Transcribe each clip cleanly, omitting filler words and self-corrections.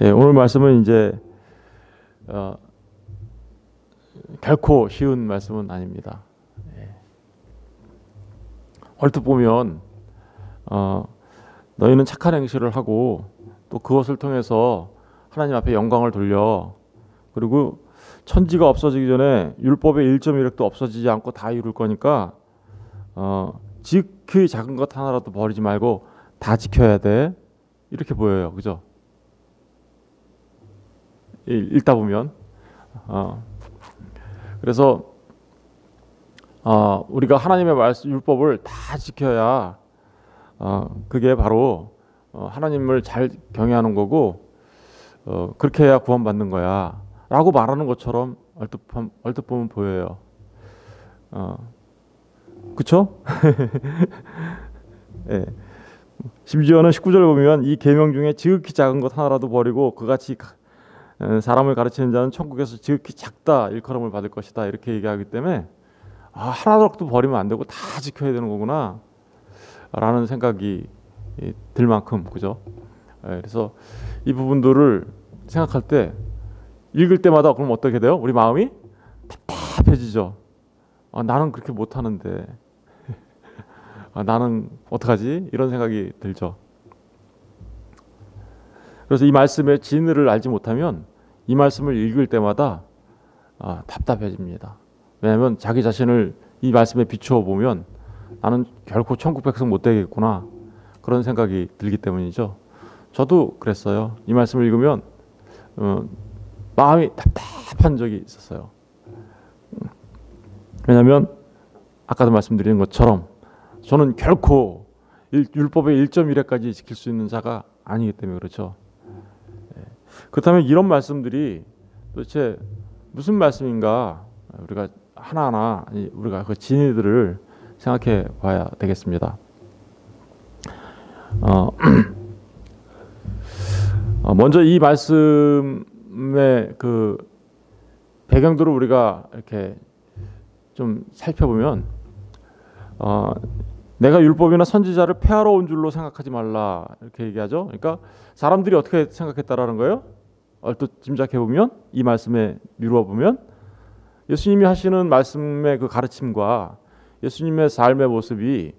예, 오늘 말씀은 이제 결코 쉬운 말씀은 아닙니다. 예. 얼핏 보면 너희는 착한 행실을 하고 또 그것을 통해서 하나님 앞에 영광을 돌려, 그리고 천지가 없어지기 전에 율법의 1.1획도 없어지지 않고 다 이룰 거니까 지극히 작은 것 하나라도 버리지 말고 다 지켜야 돼. 이렇게 보여요. 그죠? 읽다 보면 그래서 우리가 하나님의 말씀 율법을 다 지켜야 그게 바로 하나님을 잘 경외하는 거고 그렇게 해야 구원받는 거야 라고 말하는 것처럼 얼핏 보면 보여요. 그쵸? 예. 심지어는 19절 보면 이 계명 중에 지극히 작은 것 하나라도 버리고 그같이 사람을 가르치는 자는 천국에서 지극히 작다 일컬음을 받을 것이다, 이렇게 얘기하기 때문에 하나도 버리면 안 되고 다 지켜야 되는 거구나 라는 생각이 들 만큼, 그죠? 그래서 이 부분들을 생각할 때, 읽을 때마다 그럼 어떻게 돼요? 우리 마음이 답답해지죠. 나는 그렇게 못하는데 나는 어떡하지? 이런 생각이 들죠. 그래서 이 말씀의 진리를 알지 못하면 이 말씀을 읽을 때마다 답답해집니다. 왜냐하면 자기 자신을 이 말씀에 비추어 보면 나는 결코 천국 백성 못 되겠구나, 그런 생각이 들기 때문이죠. 저도 그랬어요. 이 말씀을 읽으면 마음이 답답한 적이 있었어요. 왜냐하면 아까도 말씀드린 것처럼 저는 결코 율법의 1.1회까지 지킬 수 있는 자가 아니기 때문에 그렇죠. 그렇다면 이런 말씀들이 도대체 무슨 말씀인가, 우리가 하나하나 우리가 그 진리들을 생각해 봐야 되겠습니다. 먼저 이 말씀의 그 배경들을 우리가 이렇게 좀 살펴보면 내가 율법이나 선지자를 폐하러 온 줄로 생각하지 말라, 이렇게 얘기하죠. 그러니까 사람들이 어떻게 생각했다라는 거예요? 얼핏 짐작해 보면, 이 말씀에 미루어 보면 예수님이 하시는 말씀의 그 가르침과 예수님의 삶의 모습이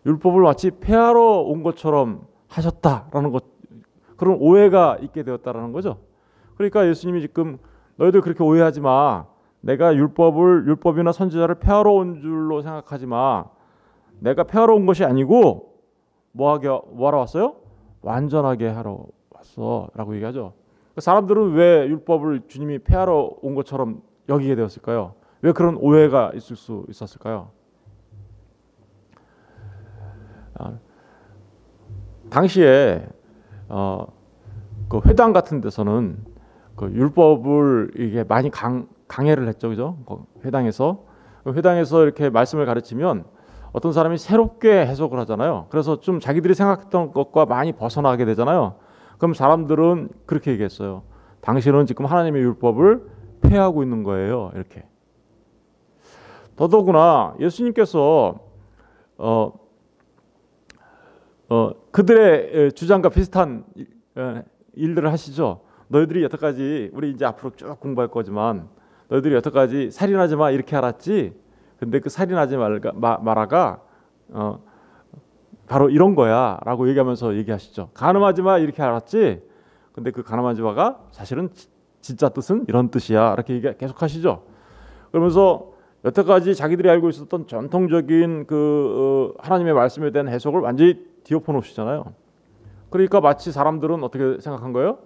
율법을 마치 폐하러 온 것처럼 하셨다라는 것, 그런 오해가 있게 되었다라는 거죠. 그러니까 예수님이 지금 너희들 그렇게 오해하지 마. 내가 율법이나 선지자를 폐하러 온 줄로 생각하지 마. 내가 폐하러 온 것이 아니고 뭐하러 왔어요? 완전하게 하러 왔어라고 얘기하죠. 사람들은 왜 율법을 주님이 폐하러 온 것처럼 여기게 되었을까요? 왜 그런 오해가 있을 수 있었을까요? 당시에 그 회당 같은 데서는 그 율법을 이게 많이 강해를 했죠, 그죠? 회당에서 이렇게 말씀을 가르치면 어떤 사람이 새롭게 해석을 하잖아요. 그래서 좀 자기들이 생각했던 것과 많이 벗어나게 되잖아요. 그럼 사람들은 그렇게 얘기했어요. 당신은 지금 하나님의 율법을 폐하고 있는 거예요. 이렇게. 더더구나 예수님께서 그들의 주장과 비슷한 일들을 하시죠. 너희들이 여태까지, 우리 이제 앞으로 쭉 공부할 거지만 너희들이 여태까지 살인하지 마 이렇게 알았지. 근데 그 살인하지 마라가 바로 이런 거야 라고 얘기하면서 얘기하시죠. 간음하지 마 이렇게 알았지. 근데 그 간음하지 마가 사실은 진짜 뜻은 이런 뜻이야, 이렇게 계속 하시죠. 그러면서 여태까지 자기들이 알고 있었던 전통적인 그 하나님의 말씀에 대한 해석을 완전히 뒤엎어 놓으시잖아요. 그러니까 마치 사람들은 어떻게 생각한 거예요?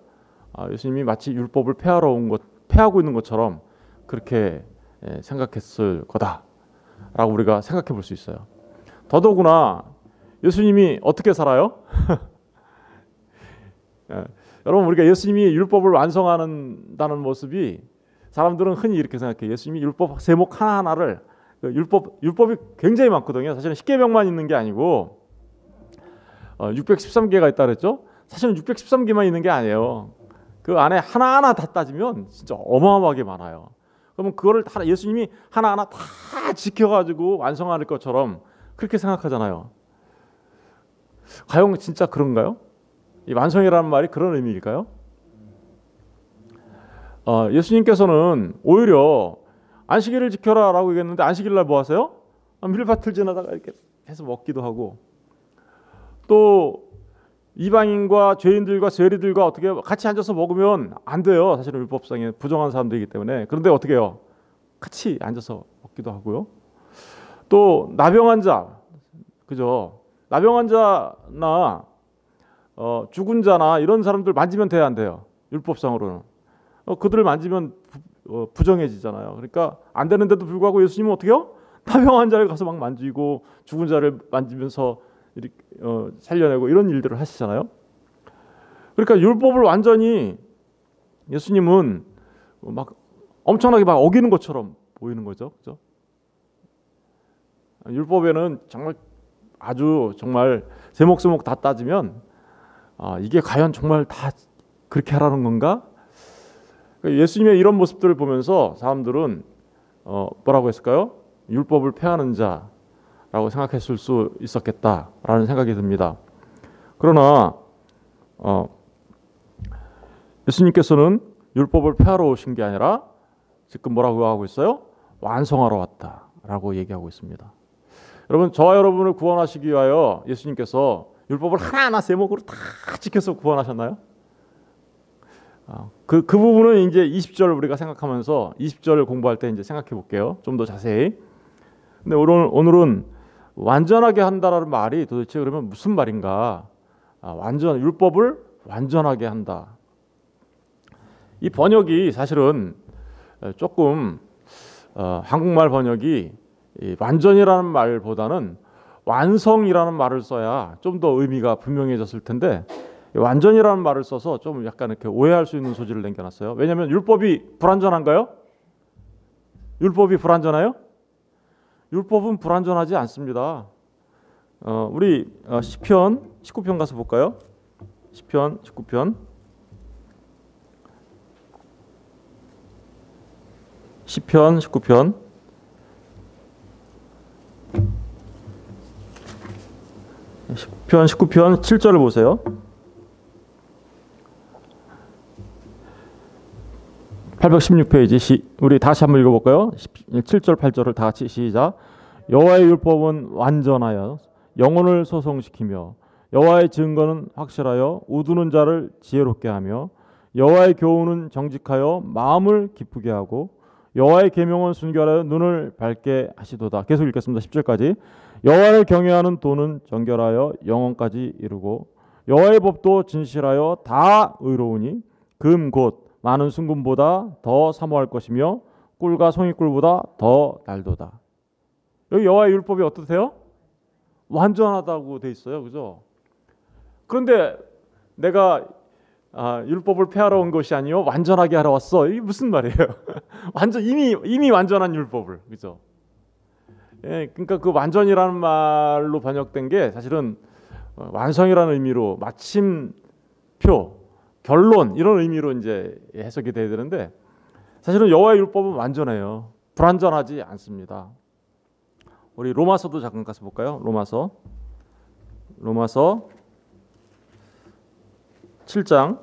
예수님이 마치 율법을 폐하고 있는 것처럼 그렇게 생각했을 거다라고 우리가 생각해 볼 수 있어요. 더더구나 예수님이 어떻게 살아요? 여러분, 우리가 예수님이 율법을 완성한다는 모습이, 사람들은 흔히 이렇게 생각해요. 예수님이 율법 세목 하나하나를, 율법이 굉장히 많거든요. 사실은 10계명만 있는 게 아니고 613개가 있다 그랬죠. 사실은 613개만 있는 게 아니에요. 그 안에 하나하나 다 따지면 진짜 어마어마하게 많아요. 그러면 그거를 다 예수님이 하나하나 다 지켜가지고 완성할 것처럼 그렇게 생각하잖아요. 과연 진짜 그런가요? 이 완성이라는 말이 그런 의미일까요? 예수님께서는 오히려 안식일을 지켜라라고 얘기했는데 안식일 날 뭐 하세요? 밀밭을 지나다가 이렇게 해서 먹기도 하고, 또 이방인과 죄인들과 세리들과 어떻게 같이 앉아서 먹으면 안 돼요. 사실은 율법상에 부정한 사람들이기 때문에. 그런데 어떻게 해요? 같이 앉아서 먹기도 하고요. 또 나병 환자, 그죠? 나병 환자나 죽은 자나 이런 사람들 만지면 돼야 안 돼요? 율법상으로는. 그들을 만지면 부정해지잖아요. 그러니까 안 되는데도 불구하고 예수님은 어떻게 해요? 나병 환자를 가서 막 만지고 죽은 자를 만지면서 이렇게 살려내고 이런 일들을 하시잖아요. 그러니까 율법을 완전히 예수님은 막 엄청나게 막 어기는 것처럼 보이는 거죠. 그죠? 율법에는 정말 아주 정말 제목제목 다 따지면 이게 과연 정말 다 그렇게 하라는 건가? 예수님의 이런 모습들을 보면서 사람들은 뭐라고 했을까요? 율법을 폐하는 자라고 생각했을 수 있었겠다라는 생각이 듭니다. 그러나 예수님께서는 율법을 폐하러 오신 게 아니라 지금 뭐라고 하고 있어요? 완성하러 왔다라고 얘기하고 있습니다. 여러분, 저와 여러분을 구원하시기 위하여 예수님께서 율법을 하나하나 제목으로 다 지켜서 구원하셨나요? 그 부분은 이제 20절 우리가 생각하면서 20절 공부할 때 이제 생각해 볼게요. 좀 더 자세히. 근데 오늘은 완전하게 한다라는 말이 도대체 그러면 무슨 말인가? 율법을 완전하게 한다. 이 번역이 사실은 조금 한국말 번역이 완전이라는 말보다는 완성이라는 말을 써야 좀 더 의미가 분명해졌을 텐데, 완전이라는 말을 써서 좀 약간 이렇게 오해할 수 있는 소지를 남겨놨어요. 왜냐하면 율법이 불완전한가요? 율법이 불완전해요? 율법은 불완전하지 않습니다. 우리 시편 19편 가서 볼까요? 시편 19편. 시편 19편. 시편 19편 7절을 보세요. 816페이지 우리 다시 한번 읽어볼까요? 7절 8절을 다 같이 시작. 여호와의 율법은 완전하여 영혼을 소성시키며 여호와의 증거는 확실하여 우두는 자를 지혜롭게 하며 여호와의 교훈은 정직하여 마음을 기쁘게 하고 여호와의 계명은 순결하여 눈을 밝게 하시도다. 계속 읽겠습니다. 10절까지. 여호와를 경외하는 도는 정결하여 영혼까지 이루고 여호와의 법도 진실하여 다 의로우니 금 곧 많은 순금보다 더 사모할 것이며 꿀과 송이꿀보다 더 달도다. 여기 여호와의 율법이 어떠세요? 완전하다고 돼 있어요. 그죠? 그런데 내가 율법을 폐하러 온 것이 아니요 완전하게 하러 왔어. 이게 무슨 말이에요? 완전 이미 완전한 율법을. 그죠? 예, 그러니까 그 완전이라는 말로 번역된 게 사실은 완성이라는 의미로 마침표, 결론 이런 의미로 이제 해석이 돼야 되는데, 사실은 여호와의 율법은 완전해요. 불완전하지 않습니다. 우리 로마서도 잠깐 가서 볼까요? 로마서 7장.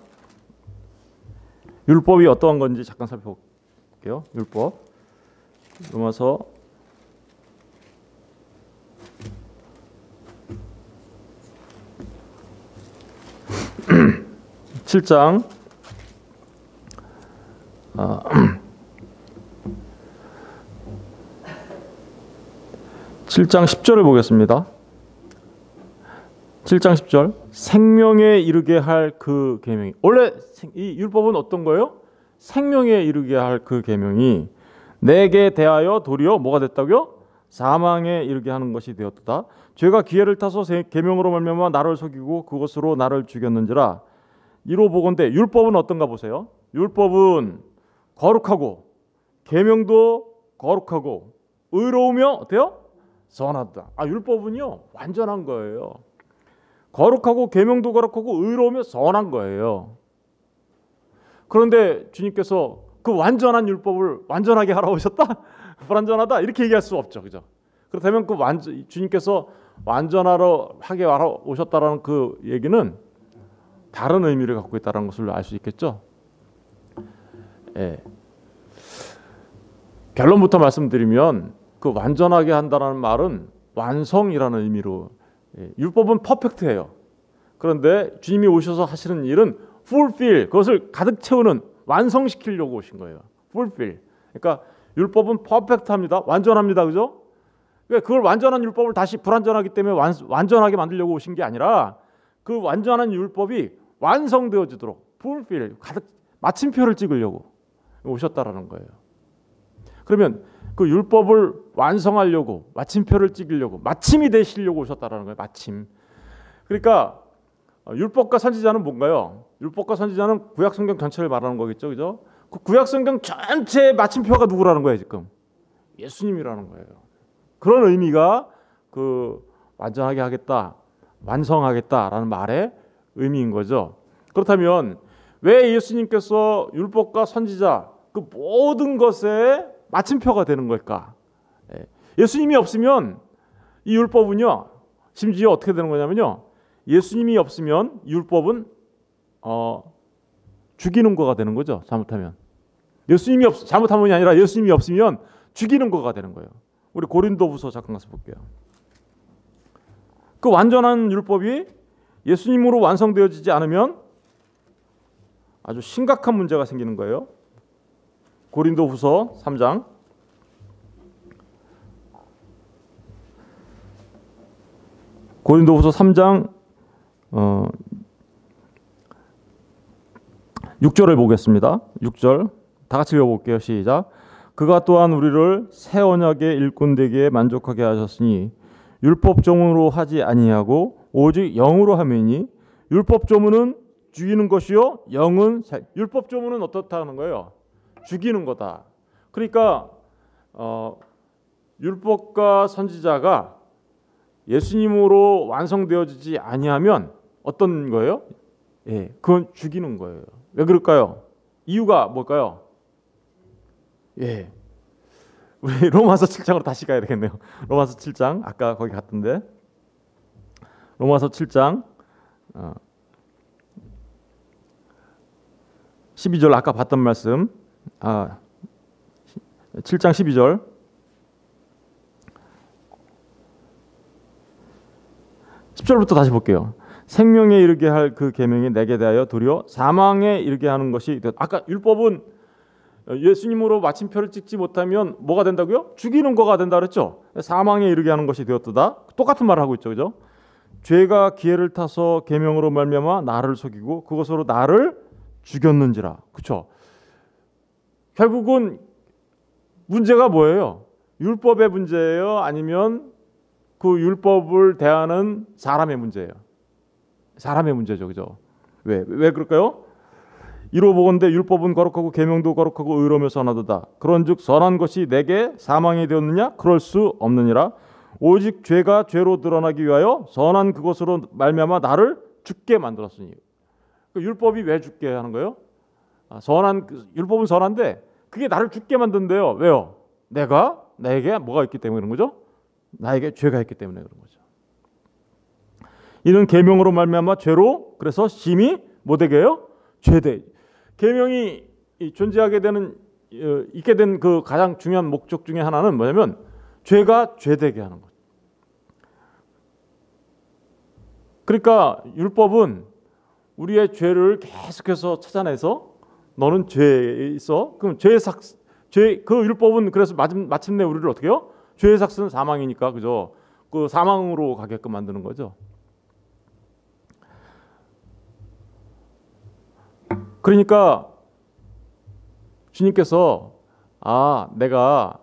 율법이 어떠한 건지 잠깐 살펴볼게요. 율법. 로마서 7장 7장 10절을 보겠습니다. 7장 10절. 생명에 이르게 할 그 계명이, 원래 이 율법은 어떤 거예요? 생명에 이르게 할 그 계명이 내게 대하여 도리어 뭐가 됐다고요? 사망에 이르게 하는 것이 되었다. 죄가 기회를 타서 계명으로 말미암아 나를 속이고 그것으로 나를 죽였는지라. 이로 보건대 율법은 어떤가 보세요. 율법은 거룩하고 계명도 거룩하고 의로우며 어때요? 선하다. 율법은요 완전한 거예요. 거룩하고 계명도 거룩하고 의로우며 선한 거예요. 그런데 주님께서 그 완전한 율법을 완전하게 하러 오셨다? 불완전하다? 이렇게 얘기할 수 없죠. 그죠? 그렇다면 주님께서 하게 하러 오셨다라는 그 얘기는 다른 의미를 갖고 있다는 것을 알 수 있겠죠. 예. 결론부터 말씀드리면 그 완전하게 한다는 말은 완성이라는 의미로 율법은 퍼펙트해요. 그런데 주님이 오셔서 하시는 일은 fulfill, 그것을 가득 채우는 완성시키려고 오신 거예요. fulfill. 그러니까 율법은 퍼펙트합니다. 완전합니다. 그죠? 그걸 완전한 율법을 다시 불완전하기 때문에 완전하게 만들려고 오신 게 아니라 그 완전한 율법이 완성되어지도록 fulfill, 가득 마침표를 찍으려고 오셨다라는 거예요. 그러면 그 율법을 완성하려고 마침표를 찍으려고 마침이 되시려고 오셨다라는 거예요. 마침. 그러니까 율법과 선지자는 뭔가요? 율법과 선지자는 구약 성경 전체를 말하는 거겠죠, 그죠? 그 구약 성경 전체의 마침표가 누구라는 거예요, 지금? 예수님이라는 거예요. 그런 의미가 그 완전하게 하겠다, 완성하겠다라는 말의 의미인 거죠. 그렇다면 왜 예수님께서 율법과 선지자 그 모든 것에 마침표가 되는 걸까? 예수님이 없으면 이 율법은요, 심지어 어떻게 되는 거냐면요, 예수님이 없으면 율법은 죽이는 거가 되는 거죠. 잘못하면 잘못하면이 아니라 예수님이 없으면 죽이는 거가 되는 거예요. 우리 고린도후서 잠깐 가서 볼게요. 그 완전한 율법이 예수님으로 완성되어지지 않으면 아주 심각한 문제가 생기는 거예요. 고린도후서 3장 6절을 보겠습니다. 6절 다 같이 읽어볼게요. 시작. 그가 또한 우리를 새 언약의 일꾼 되기에 만족하게 하셨으니 율법 조문으로 하지 아니하고 오직 영으로 함이니 율법 조문은 죽이는 것이요 영은 율법 조문은 어떻다는 거예요? 죽이는 거다. 그러니까 율법과 선지자가 예수님으로 완성되어지지 아니하면 어떤 거예요? 예, 그건 죽이는 거예요. 왜 그럴까요? 이유가 뭘까요? 예, 우리 로마서 7장으로 다시 가야 되겠네요. 로마서 7장 아까 거기 갔던데 로마서 7장 12절 아까 봤던 말씀 7장 12절 (10절부터) 다시 볼게요. 생명에 이르게 할 그 계명이 내게 대하여 도리어 사망에 이르게 하는 것이 아까 율법은 예수님으로 마침표를 찍지 못하면 뭐가 된다고요? 죽이는 거가 된다 그랬죠. 사망에 이르게 하는 것이 되었도다. 똑같은 말을 하고 있죠, 그죠? 죄가 기회를 타서 계명으로 말미암아 나를 속이고 그것으로 나를 죽였는지라. 그렇죠? 결국은 문제가 뭐예요? 율법의 문제예요? 아니면 그 율법을 대하는 사람의 문제예요? 사람의 문제죠, 그죠? 왜 그럴까요? 이로 보건대 율법은 거룩하고 계명도 거룩하고 의로우며 선하도다. 그런즉 선한 것이 내게 사망이 되었느냐? 그럴 수 없느니라. 오직 죄가 죄로 드러나기 위하여 선한 그것으로 말미암아 나를 죽게 만들었으니. 율법이 왜 죽게 하는 거예요? 율법은 선한데 그게 나를 죽게 만든대요. 왜요? 나에게 뭐가 있기 때문에 그런 거죠? 나에게 죄가 있기 때문에 그런 거죠. 이는 계명으로 말미암아 죄로 그래서 심히 못되게 해요? 죄돼. 계명이 존재하게 되는 있게 된 그 가장 중요한 목적 중에 하나는 뭐냐면 죄가 죄되게 하는 거죠. 그러니까 율법은 우리의 죄를 계속해서 찾아내서 너는 죄에 있어. 그럼 그 율법은 그래서 마침내 우리를 어떻게 해요? 죄의 삭스는 사망이니까 그죠? 그 사망으로 가게끔 만드는 거죠. 그러니까 주님께서 내가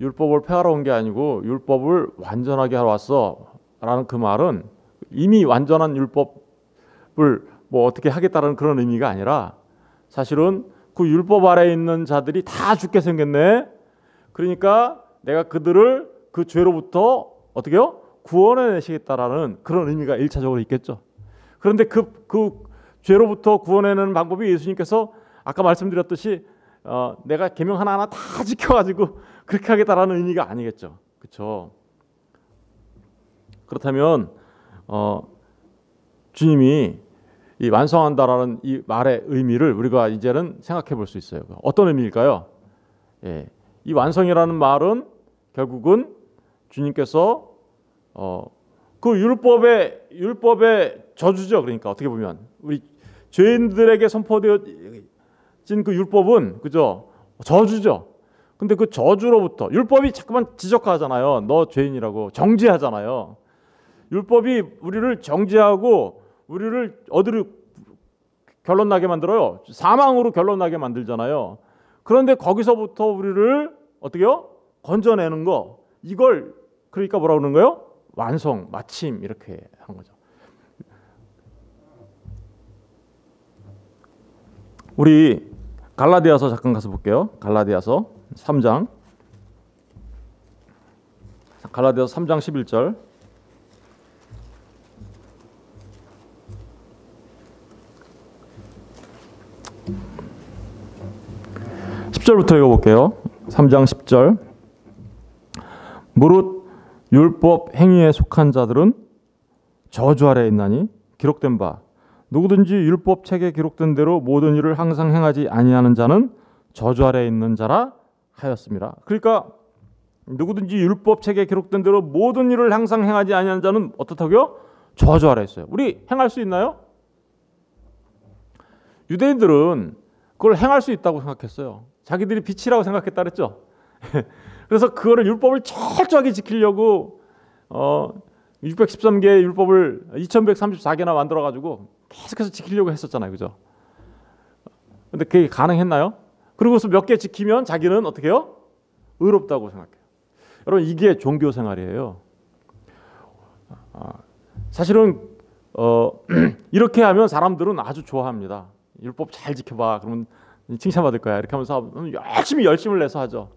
율법을 폐하러 온 게 아니고 율법을 완전하게 하러 왔어라는 그 말은 이미 완전한 율법을 뭐 어떻게 하겠다는 그런 의미가 아니라 사실은 그 율법 아래에 있는 자들이 다 죽게 생겼네. 그러니까 내가 그들을 그 죄로부터 어떻게 해요? 구원해내시겠다라는 그런 의미가 1차적으로 있겠죠. 그런데 그 죄로부터 구원해내는 방법이 예수님께서 아까 말씀드렸듯이 내가 계명 하나하나 다 지켜가지고 그렇게 하겠다라는 의미가 아니겠죠. 그렇죠? 그렇다면 주님이 이 완성한다라는 이 말의 의미를 우리가 이제는 생각해 볼 수 있어요. 어떤 의미일까요? 예, 이 완성이라는 말은 결국은 주님께서 그 율법의 저주죠. 그러니까 어떻게 보면 우리 죄인들에게 선포되어진 그 율법은 그죠? 저주죠. 근데 그 저주로부터 율법이 자꾸만 지적하잖아요. 너 죄인이라고 정죄하잖아요. 율법이 우리를 정죄하고 우리를 어디로 결론 나게 만들어요? 사망으로 결론 나게 만들잖아요. 그런데 거기서부터 우리를 어떻게요? 건져내는 거. 이걸 그러니까 뭐라 그러는 거예요? 완성, 마침 이렇게 하는 거죠. 우리 갈라디아서 잠깐 가서 볼게요. 갈라디아서 3장 11절. 10절부터 읽어볼게요. 3장 10절. 무릇 율법 행위에 속한 자들은 저주 아래에 있나니 기록된 바 누구든지 율법 책에 기록된 대로 모든 일을 항상 행하지 아니하는 자는 저주 아래에 있는 자라 하였습니다. 그러니까 누구든지 율법 책에 기록된 대로 모든 일을 항상 행하지 아니하는 자는 어떻다고요? 저주 아래에 있어요. 우리 행할 수 있나요? 유대인들은 그걸 행할 수 있다고 생각했어요. 자기들이 빛이라고 생각했다 그랬죠. 그래서 그거를 율법을 철저하게 지키려고 613개의 율법을 2134개나 만들어 가지고 계속해서 지키려고 했었잖아요. 그죠? 근데 그게 가능했나요? 그리고서 몇 개 지키면 자기는 어떻게 해요? 의롭다고 생각해요. 여러분 이게 종교 생활이에요. 사실은 이렇게 하면 사람들은 아주 좋아합니다. 율법 잘 지켜봐. 그러면 칭찬받을 거야. 이렇게 하면서 열심을 내서 하죠.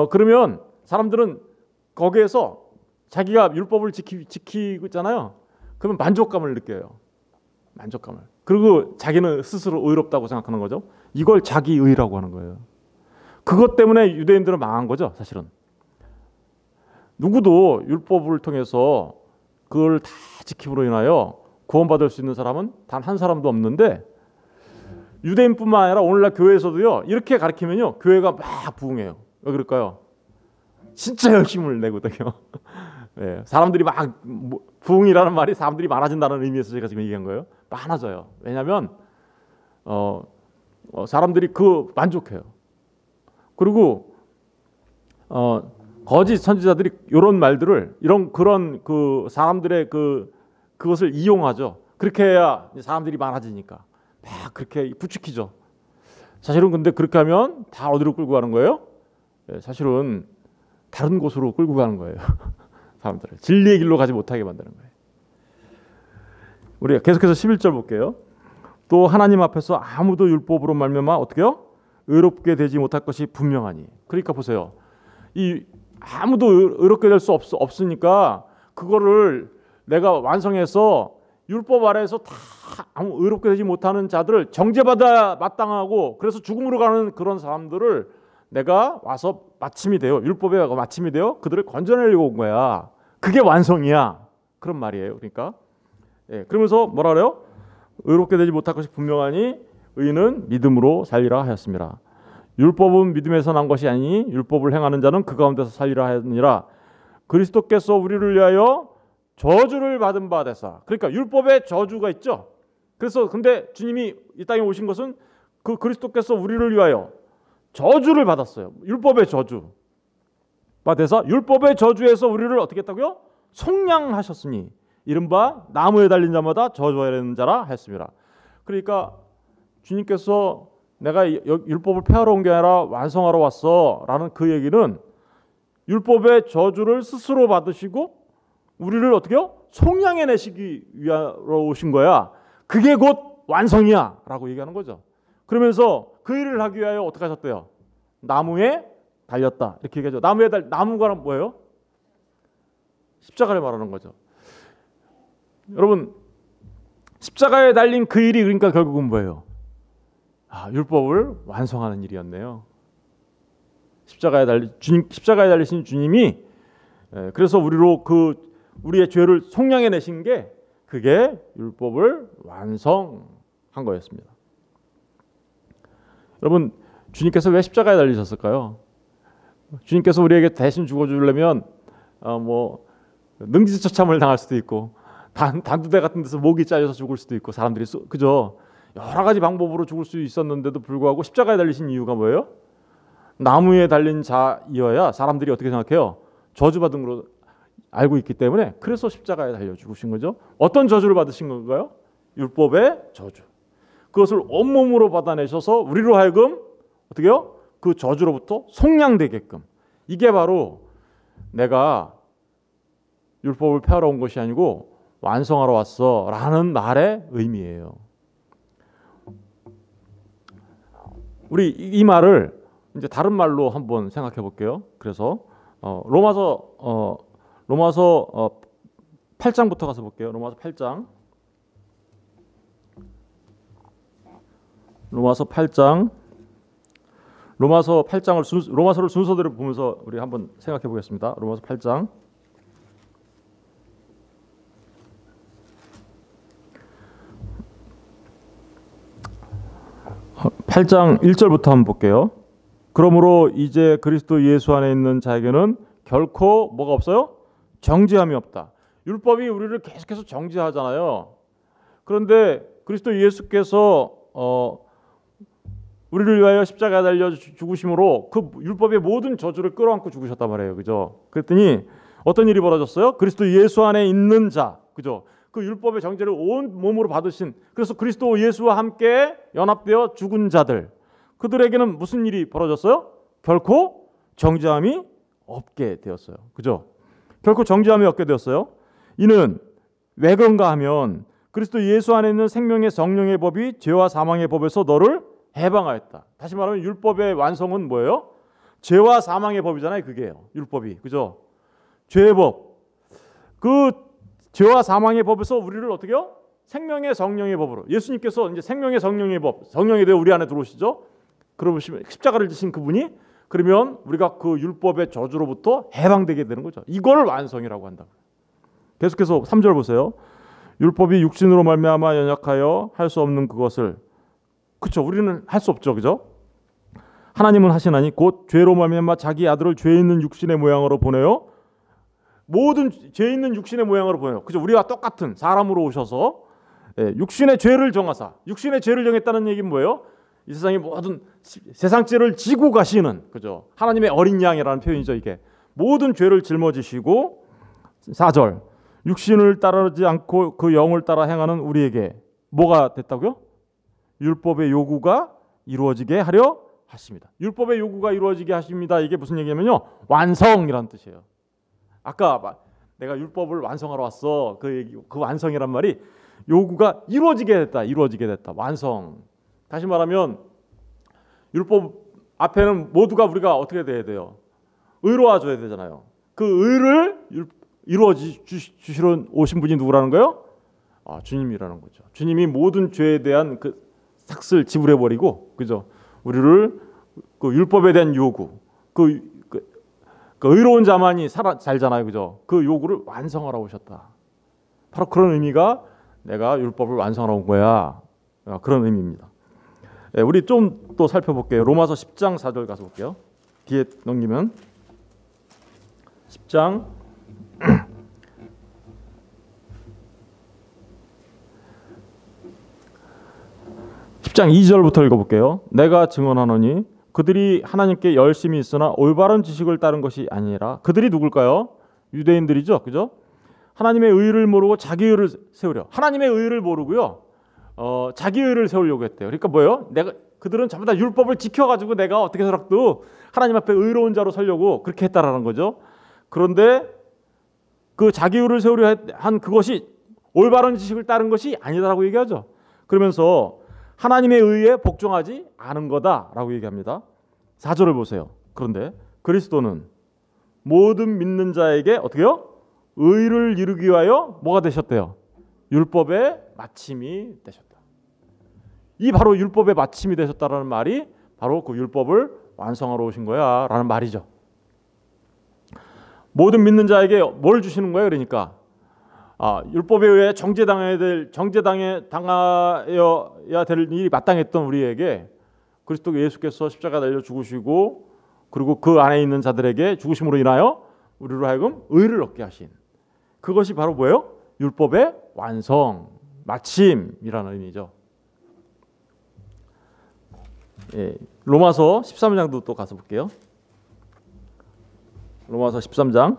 그러면 사람들은 거기에서 자기가 율법을 지키고 있잖아요. 그러면 만족감을 느껴요. 만족감을. 그리고 자기는 스스로 의롭다고 생각하는 거죠. 이걸 자기의라고 하는 거예요. 그것 때문에 유대인들은 망한 거죠. 사실은. 누구도 율법을 통해서 그걸 다 지킴으로 인하여 구원받을 수 있는 사람은 단 한 사람도 없는데 유대인뿐만 아니라 오늘날 교회에서도요. 이렇게 가르치면요. 교회가 막 부흥해요. 왜 그럴까요? 진짜 열심을 내거든요. 네, 사람들이 막 부흥이라는 말이 사람들이 많아진다는 의미에서 제가 지금 얘기한 거예요. 많아져요. 왜냐하면 사람들이 그 만족해요. 그리고 거짓 선지자들이 이런 말들을 그런 그 사람들의 그것을 이용하죠. 그렇게 해야 사람들이 많아지니까 막 그렇게 부추기죠. 사실은 근데 그렇게 하면 다 어디로 끌고 가는 거예요? 네, 사실은 다른 곳으로 끌고 가는 거예요. 사람들을 진리의 길로 가지 못하게 만드는 거예요. 우리가 계속해서 11절 볼게요. 또 하나님 앞에서 아무도 율법으로 말미암아 어떻게요? 의롭게 되지 못할 것이 분명하니. 그러니까 보세요. 이 아무도 의롭게 될 수 없으니까 그거를 내가 완성해서 율법 아래에서 다 아무 의롭게 되지 못하는 자들을 정죄받아 마땅하고 그래서 죽음으로 가는 그런 사람들을 내가 와서 마침이 되어 율법에 마침이 되어 그들을 건져내려고 온 거야. 그게 완성이야. 그런 말이에요. 그러니까 그러면서 뭐라 그래요? 의롭게 되지 못할 것이 분명하니 의인은 믿음으로 살리라 하였습니다. 율법은 믿음에서 난 것이 아니니 율법을 행하는 자는 그 가운데서 살리라 하였느니라. 그리스도께서 우리를 위하여 저주를 받은 바 되사. 그러니까 율법에 저주가 있죠. 그래서 근데 주님이 이 땅에 오신 것은 그 그리스도께서 우리를 위하여 저주를 받았어요. 율법의 저주. 받아서 율법의 저주에서 우리를 어떻게 했다고요? 속량하셨으니 이른바 나무에 달린 자마다 저주해야 되는 자라 했습니다. 그러니까 주님께서 내가 율법을 폐하러 온 게 아니라 완성하러 왔어라는 그 얘기는 율법의 저주를 스스로 받으시고 우리를 어떻게요? 속량해내시기 위하러 오신 거야. 그게 곧 완성이야라고 얘기하는 거죠. 그러면서 그 일을 하기 위하여 어떻게 하셨대요? 나무에 달렸다 이렇게 얘기하죠. 나무가 뭐예요? 십자가를 말하는 거죠. 여러분 십자가에 달린 그 일이 그러니까 결국은 뭐예요? 율법을 완성하는 일이었네요. 십자가에 달리신 주님이 그래서 우리의 죄를 속량해 내신 게 그게 율법을 완성한 거였습니다. 여러분, 주님께서 왜 십자가에 달리셨을까요? 주님께서 우리에게 대신 죽어주려면 능지처참을 당할 수도 있고 단두대 같은 데서 목이 잘려서 죽을 수도 있고 사람들이 그죠? 여러 가지 방법으로 죽을 수 있었는데도 불구하고 십자가에 달리신 이유가 뭐예요? 나무에 달린 자이어야 사람들이 어떻게 생각해요? 저주받은 걸로 알고 있기 때문에 그래서 십자가에 달려 죽으신 거죠. 어떤 저주를 받으신 건가요? 율법의 저주. 그것을 온몸으로 받아내셔서 우리로 하여금 어떻게요? 그 저주로부터 속량되게끔. 이게 바로 내가 율법을 폐하러 온 것이 아니고 완성하러 왔어 라는 말의 의미예요. 우리 이 말을 이제 다른 말로 한번 생각해 볼게요. 그래서 로마서 8장부터 가서 볼게요. 로마서 8장. 로마서를 순서대로 보면서 우리 한번 생각해 보겠습니다. 로마서 8장. 8장 1절부터 한번 볼게요. 그러므로 이제 그리스도 예수 안에 있는 자에게는 결코 뭐가 없어요? 정죄함이 없다. 율법이 우리를 계속해서 정죄하잖아요. 그런데 그리스도 예수께서 우리를 위하여 십자가에 달려 죽으심으로 그 율법의 모든 저주를 끌어안고 죽으셨단 말이에요. 그죠? 그랬더니 어떤 일이 벌어졌어요? 그리스도 예수 안에 있는 자. 그죠? 그 율법의 정죄를 온 몸으로 받으신, 그래서 그리스도 예수와 함께 연합되어 죽은 자들, 그들에게는 무슨 일이 벌어졌어요? 결코 정죄함이 없게 되었어요. 그죠? 결코 정죄함이 없게 되었어요. 이는 왜 그런가 하면 그리스도 예수 안에 있는 생명의 성령의 법이 죄와 사망의 법에서 너를 해방하였다. 다시 말하면 율법의 완성은 뭐예요? 죄와 사망의 법이잖아요. 그게요. 율법이. 그죠? 죄의 법. 그 죄와 사망의 법에서 우리를 어떻게요? 생명의 성령의 법으로. 예수님께서 이제 생명의 성령의 법, 성령이 되어 우리 안에 들어오시죠. 그러시면 십자가를 지신 그분이, 그러면 우리가 그 율법의 저주로부터 해방되게 되는 거죠. 이걸 완성이라고 한다. 계속해서 3절 보세요. 율법이 육신으로 말미암아 연약하여 할 수 없는 그것을, 그렇죠. 우리는 할 수 없죠. 그죠? 하나님은 하시나니 곧 죄로 말미암아 자기 아들을 죄 있는 육신의 모양으로 보내요. 모든 죄 있는 육신의 모양으로 보여요. 그죠? 우리와 똑같은 사람으로 오셔서 육신의 죄를 정하사. 육신의 죄를 정했다는 얘기는 뭐예요? 이 세상의 모든 세상 죄를 지고 가시는, 그죠? 하나님의 어린 양이라는 표현이죠. 이게 모든 죄를 짊어지시고, 4절 육신을 따르지 않고 그 영을 따라 행하는 우리에게 뭐가 됐다고요? 율법의 요구가 이루어지게 하려 하십니다. 율법의 요구가 이루어지게 하십니다. 이게 무슨 얘기냐면요, 완성이라는 뜻이에요. 아까 내가 율법을 완성하러 왔어. 그 완성이란 말이 요구가 이루어지게 됐다. 이루어지게 됐다. 완성. 다시 말하면 율법 앞에는 모두가 우리가 어떻게 돼야 돼요? 의로워 줘야 되잖아요. 그 의를 이루어 주시러 오신 분이 누구라는 거예요? 주님이라는 거죠. 주님이 모든 죄에 대한 그 삭슬 지불해 버리고, 그죠? 우리를 그 율법에 대한 요구, 그 의로운 자만이 살잖아요. 그죠? 그 요구를 완성하러 오셨다. 바로 그런 의미가 내가 율법을 완성하러 온 거야. 그런 의미입니다. 우리 좀 또 살펴볼게요. 로마서 10장 4절 가서 볼게요. 뒤에 넘기면 10장 10장 2절부터 읽어볼게요. 내가 증언하노니 그들이 하나님께 열심히 있으나 올바른 지식을 따른 것이 아니라, 그들이 누굴까요? 유대인들이죠. 그죠? 하나님의 의를 모르고 자기 의를 세우려. 하나님의 의를 모르고요. 자기 의를 세우려고 했대요. 그러니까 뭐예요? 그들은 전부 다 율법을 지켜가지고 내가 어떻게 해서라도 하나님 앞에 의로운 자로 서려고 그렇게 했다라는 거죠. 그런데 그 자기 의를 세우려 한 그것이 올바른 지식을 따른 것이 아니다라고 얘기하죠. 그러면서 하나님의 의에 복종하지 않은 거다라고 얘기합니다. 4절을 보세요. 그런데 그리스도는 모든 믿는 자에게 어떻게요? 의를 이루기 위하여 뭐가 되셨대요? 율법의 마침이 되셨다. 이 바로 율법의 마침이 되셨다라는 말이 바로 그 율법을 완성하러 오신 거야 라는 말이죠. 모든 믿는 자에게 뭘 주시는 거예요? 그러니까 율법에 의해 정죄당해야 될 일이 마땅했던 우리에게 그리스도 예수께서 십자가 달려 죽으시고 그리고 그 안에 있는 자들에게 죽으심으로 인하여 우리로 하여금 의를 얻게 하신 그것이 바로 뭐예요? 율법의 완성, 마침이라는 의미죠. 예, 로마서 13장도 또 가서 볼게요. 로마서 13장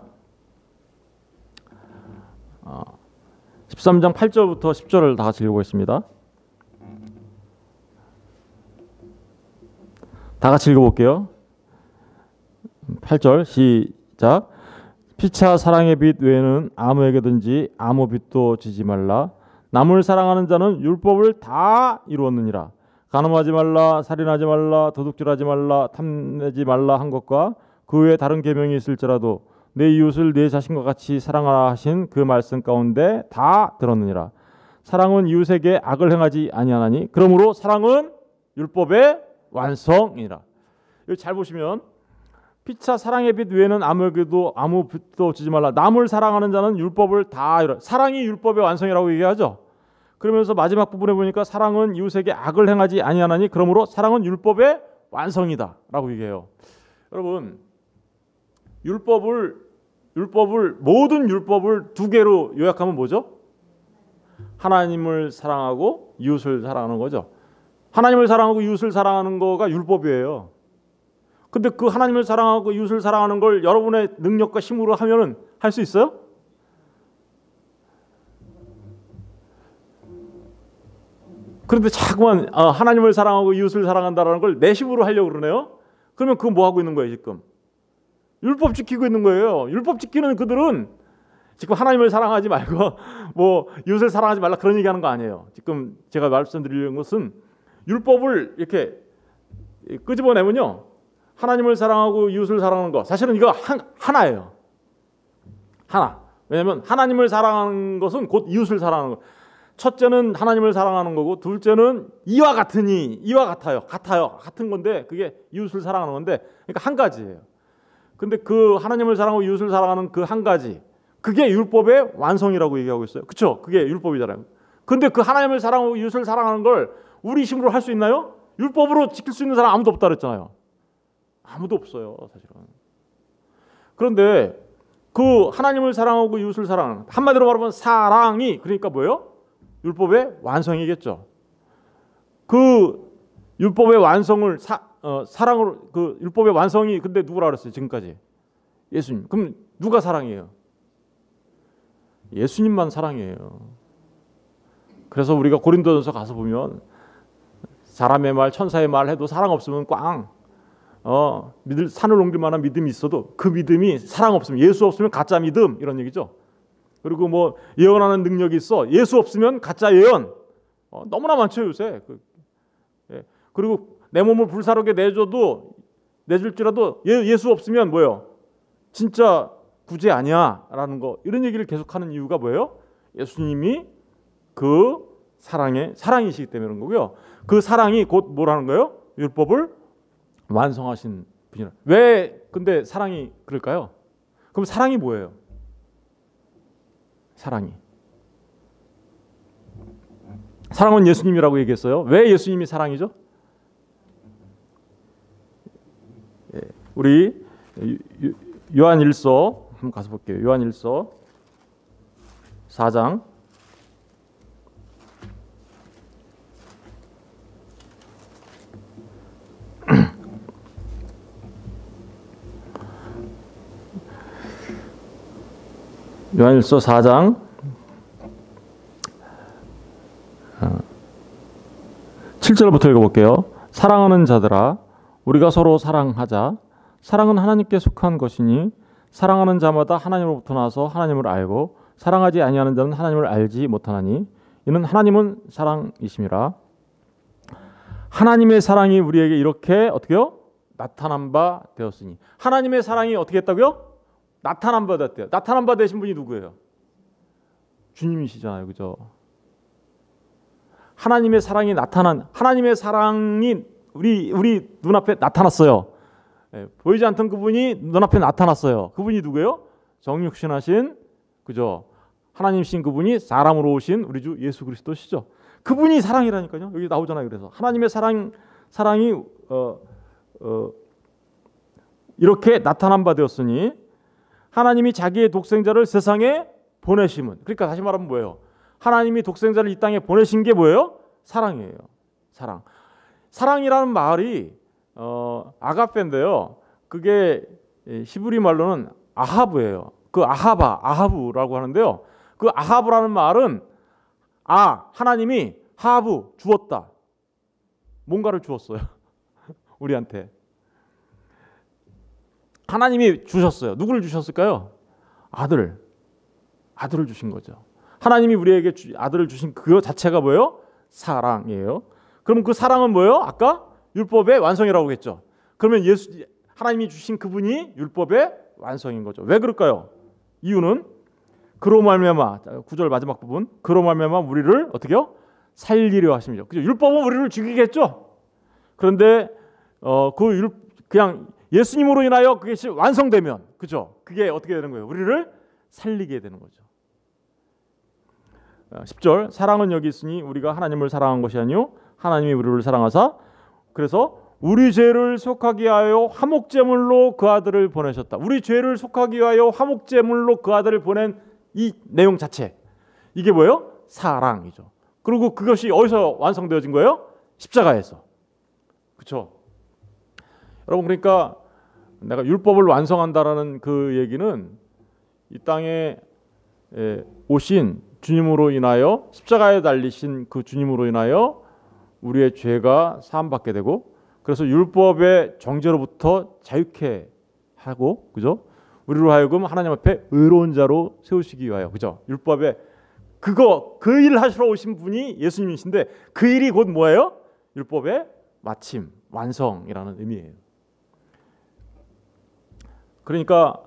13장 8절부터 10절을 다 같이 읽어보겠습니다. 다 같이 읽어볼게요. 8절 시작. 피차 사랑의 빛 외에는 아무에게든지 아무 빛도 지지 말라. 남을 사랑하는 자는 율법을 다 이루었느니라. 간음하지 말라, 살인하지 말라, 도둑질하지 말라, 탐내지 말라 한 것과 그 외에 다른 계명이 있을지라도 내 이웃을 내 자신과 같이 사랑하라 하신 그 말씀 가운데 다 들었느니라. 사랑은 이웃에게 악을 행하지 아니하나니 그러므로 사랑은 율법의 완성이라. 여기 잘 보시면 피차 사랑의 빛 외에는 아무에게도 아무 빛도 지지 말라. 남을 사랑하는 자는 율법을 다 이루어. 사랑이 율법의 완성이라고 얘기하죠. 그러면서 마지막 부분에 보니까 사랑은 이웃에게 악을 행하지 아니하나니 그러므로 사랑은 율법의 완성이다라고 얘기해요. 여러분, 모든 율법을 두 개로 요약하면 뭐죠? 하나님을 사랑하고 이웃을 사랑하는 거죠. 하나님을 사랑하고 이웃을 사랑하는 거가 율법이에요. 근데 그 하나님을 사랑하고 이웃을 사랑하는 걸 여러분의 능력과 힘으로 하면은 할 수 있어요? 그런데 자꾸만 하나님을 사랑하고 이웃을 사랑한다라는 걸 내 힘으로 하려고 그러네요. 그러면 그거 뭐 하고 있는 거예요, 지금? 율법 지키고 있는 거예요. 율법 지키는 그들은 지금 하나님을 사랑하지 말고 뭐 이웃을 사랑하지 말라 그런 얘기하는 거 아니에요. 지금 제가 말씀드리는 것은 율법을 이렇게 끄집어내면요, 하나님을 사랑하고 이웃을 사랑하는 거 사실은 이거 하나예요. 하나. 왜냐하면 하나님을 사랑하는 것은 곧 이웃을 사랑하는 거. 첫째는 하나님을 사랑하는 거고 둘째는 이와 같아요. 같은 건데 그게 이웃을 사랑하는 건데 그러니까 한 가지예요. 근데 그 하나님을 사랑하고 이웃을 사랑하는 그 한 가지 그게 율법의 완성이라고 얘기하고 있어요. 그렇죠? 그게 율법이잖아요. 근데 그 하나님을 사랑하고 이웃을 사랑하는 걸 우리 힘으로 할 수 있나요? 율법으로 지킬 수 있는 사람 아무도 없다 그랬잖아요. 아무도 없어요, 사실은. 그런데 그 하나님을 사랑하고 이웃을 사랑하는, 한마디로 말하면 사랑이 그러니까 뭐예요? 율법의 완성이겠죠. 그 율법의 완성을 사랑으로 그 율법의 완성이 근데 누구라 그랬어요? 지금까지 예수님. 그럼 누가 사랑이에요? 예수님만 사랑이에요. 그래서 우리가 고린도전서 가서 보면 사람의 말, 천사의 말 해도 사랑 없으면 꽝. 믿을 산을 옮길 만한 믿음이 있어도 그 믿음이 사랑 없으면, 예수 없으면 가짜 믿음, 이런 얘기죠. 그리고 뭐 예언하는 능력이 있어, 예수 없으면 가짜 예언. 너무나 많죠, 요새. 그리고 내 몸을 불사르게 내줄지라도 예수 없으면 뭐예요? 진짜 구제 아니야라는 거, 이런 얘기를 계속하는 이유가 뭐예요? 예수님이 그 사랑이시기 때문에 그런 거고요. 그 사랑이 곧 뭐라는 거예요? 율법을 완성하신 분이라. 왜 근데 사랑이 그럴까요? 그럼 사랑이 뭐예요? 사랑은 예수님이라고 얘기했어요. 왜 예수님이 사랑이죠? 우리 요한일서 한번 가서 볼게요. 요한일서 4장 요한일서 4장 7절부터 읽어볼게요. 사랑하는 자들아, 우리가 서로 사랑하자. 사랑은 하나님께 속한 것이니 사랑하는 자마다 하나님으로부터 나서 하나님을 알고 사랑하지 아니하는 자는 하나님을 알지 못하나니 이는 하나님은 사랑이심이라. 하나님의 사랑이 우리에게 이렇게 어떻게요? 나타난 바 되었으니. 하나님의 사랑이 어떻게 했다고요? 나타난 바 됐대요. 나타난 바 되신 분이 누구예요? 주님이시잖아요, 그죠? 하나님의 사랑이 우리 눈앞에 나타났어요. 보이지 않던 그분이 눈앞에 나타났어요. 그분이 누구예요? 정육신하신, 그죠? 하나님이신 그분이 사람으로 오신 우리 주 예수 그리스도시죠. 그분이 사랑이라니까요. 여기 나오잖아요. 그래서 하나님의 사랑이 이렇게 나타난 바 되었으니 하나님이 자기의 독생자를 세상에 보내심은, 그러니까 다시 말하면 뭐예요? 하나님이 독생자를 이 땅에 보내신 게 뭐예요? 사랑이에요. 사랑이라는 말이 아가페인데요. 그게 히브리 말로는 아하브예요. 그 아하브라고 하는데요. 그 아하브라는 말은 하나님이 하브 주었다. 뭔가를 주었어요. 우리한테. 하나님이 주셨어요. 누구를 주셨을까요? 아들을 주신 거죠. 하나님이 우리에게 아들을 주신 그 자체가 뭐예요? 사랑이에요. 그럼 그 사랑은 뭐예요? 아까 율법의 완성이라고 했죠. 그러면 하나님이 주신 그분이 율법의 완성인 거죠. 왜 그럴까요? 이유는 그로 말미암아, 9절 마지막 부분, 그로 말미암아 우리를 어떻게요? 살리려 하심이죠. 그죠? 율법은 우리를 죽이겠죠. 그런데 그냥 예수님으로 인하여 그것이 완성되면, 그죠? 그게 어떻게 되는 거예요? 우리를 살리게 되는 거죠. 10절, 사랑은 여기 있으니 우리가 하나님을 사랑한 것이 아니요 하나님이 우리를 사랑하사 그래서 우리 죄를 속하게 하여 화목제물로 그 아들을 보내셨다. 우리 죄를 속하게 하여 화목제물로 그 아들을 보낸 이 내용 자체, 이게 뭐예요? 사랑이죠. 그리고 그것이 어디서 완성되어진 거예요? 십자가에서. 그렇죠? 여러분, 그러니까 내가 율법을 완성한다라는 그 얘기는 이 땅에 오신 주님으로 인하여, 십자가에 달리신 그 주님으로 인하여 우리의 죄가 사함받게 되고, 그래서 율법의 정죄로부터 자유케 하고, 그죠? 우리로 하여금 하나님 앞에 의로운 자로 세우시기 위하여, 그죠? 율법의 그 일을 하시러 오신 분이 예수님이신데, 그 일이 곧 뭐예요? 율법의 마침, 완성이라는 의미예요. 그러니까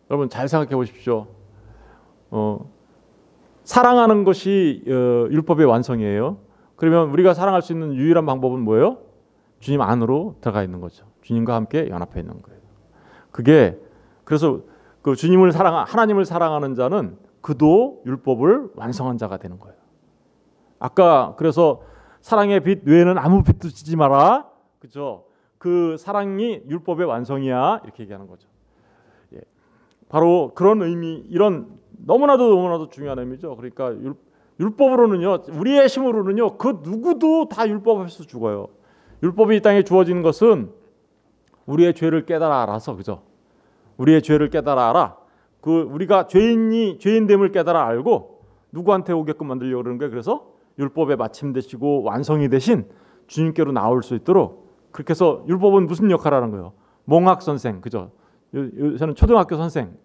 여러분 잘 생각해 보십시오. 사랑하는 것이 율법의 완성이에요. 그러면 우리가 사랑할 수 있는 유일한 방법은 뭐예요? 주님 안으로 들어가 있는 거죠. 주님과 함께 연합해 있는 거예요. 그게 그래서 그 하나님을 사랑하는 자는 그도 율법을 완성한 자가 되는 거예요. 아까 그래서 사랑의 빛 외에는 아무 빛도 지지 마라. 그죠? 그 사랑이 율법의 완성이야. 이렇게 얘기하는 거죠. 예. 바로 그런 의미, 이런 너무나도 중요한 의미죠. 그러니까 율법으로는요, 우리의 힘으로는요, 그 누구도 다 율법 앞에서 죽어요. 율법이 이 땅에 주어진 것은 우리의 죄를 깨달아 알아서, 그죠? 우리의 죄를 깨달아 알아. 우리가 죄인됨을 깨달아 알고 누구한테 오게끔 만들려고 그러는 거예요. 그래서 율법의 마침 되시고 완성이 되신 주님께로 나올 수 있도록, 그렇게 해서 율법은 무슨 역할을 하는 거예요? 몽학 선생, 그죠? 요새는 초등학교 선생,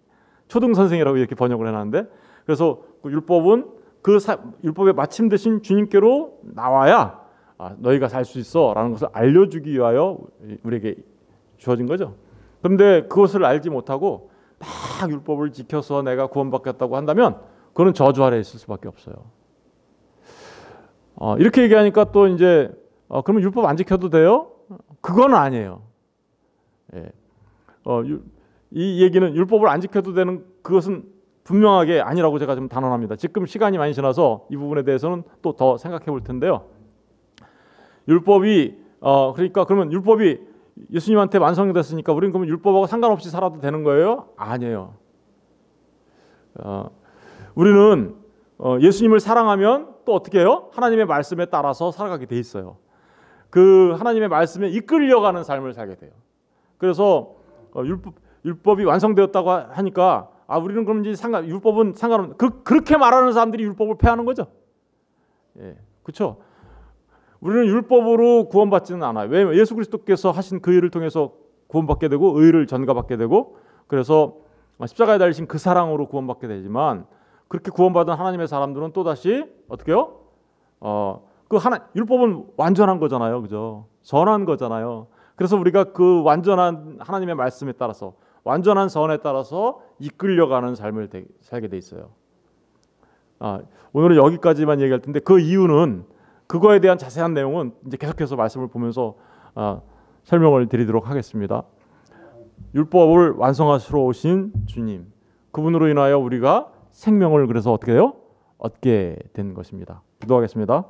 초등 선생이라고 이렇게 번역을 해놨는데, 그래서 그 율법은 율법의 마침 되신 주님께로 나와야 너희가 살 수 있어라는 것을 알려주기 위하여 우리에게 주어진 거죠. 그런데 그것을 알지 못하고 막 율법을 지켜서 내가 구원받겠다고 한다면 그거는 저주 아래에 있을 수밖에 없어요. 이렇게 얘기하니까 또 이제 그러면 율법 안 지켜도 돼요? 그건 아니에요. 예. 이 얘기는 율법을 안 지켜도 되는 그것은 분명하게 아니라고 제가 좀 단언합니다. 지금 시간이 많이 지나서 이 부분에 대해서는 또 더 생각해 볼 텐데요. 율법이 그러니까 그러면 율법이 예수님한테 완성이 됐으니까 우리는 그러면 율법하고 상관없이 살아도 되는 거예요? 아니에요. 우리는 예수님을 사랑하면 또 어떻게 해요? 하나님의 말씀에 따라서 살아가게 돼 있어요. 그 하나님의 말씀에 이끌려가는 삶을 살게 돼요. 그래서 율법이 완성되었다고 하니까 우리는 그럼 이제 율법은 상관없는, 그렇게 말하는 사람들이 율법을 폐하는 거죠. 예, 그렇죠. 우리는 율법으로 구원받지는 않아요. 왜냐하면 예수 그리스도께서 하신 그 일을 통해서 구원받게 되고 의를 전가받게 되고, 그래서 십자가에 달리신 그 사랑으로 구원받게 되지만, 그렇게 구원받은 하나님의 사람들은 또 다시 어떻게요? 율법은 완전한 거잖아요, 그죠? 선한 거잖아요. 그래서 우리가 그 완전한 하나님의 말씀에 따라서, 완전한 선에 따라서 이끌려가는 삶을 살게 돼 있어요. 오늘은 여기까지만 얘기할 텐데, 그 이유는, 그거에 대한 자세한 내용은 이제 계속해서 말씀을 보면서 설명을 드리도록 하겠습니다. 율법을 완성하시러 오신 주님, 그분으로 인하여 우리가 생명을 그래서 어떻게 해요? 얻게 된 것입니다. 기도하겠습니다.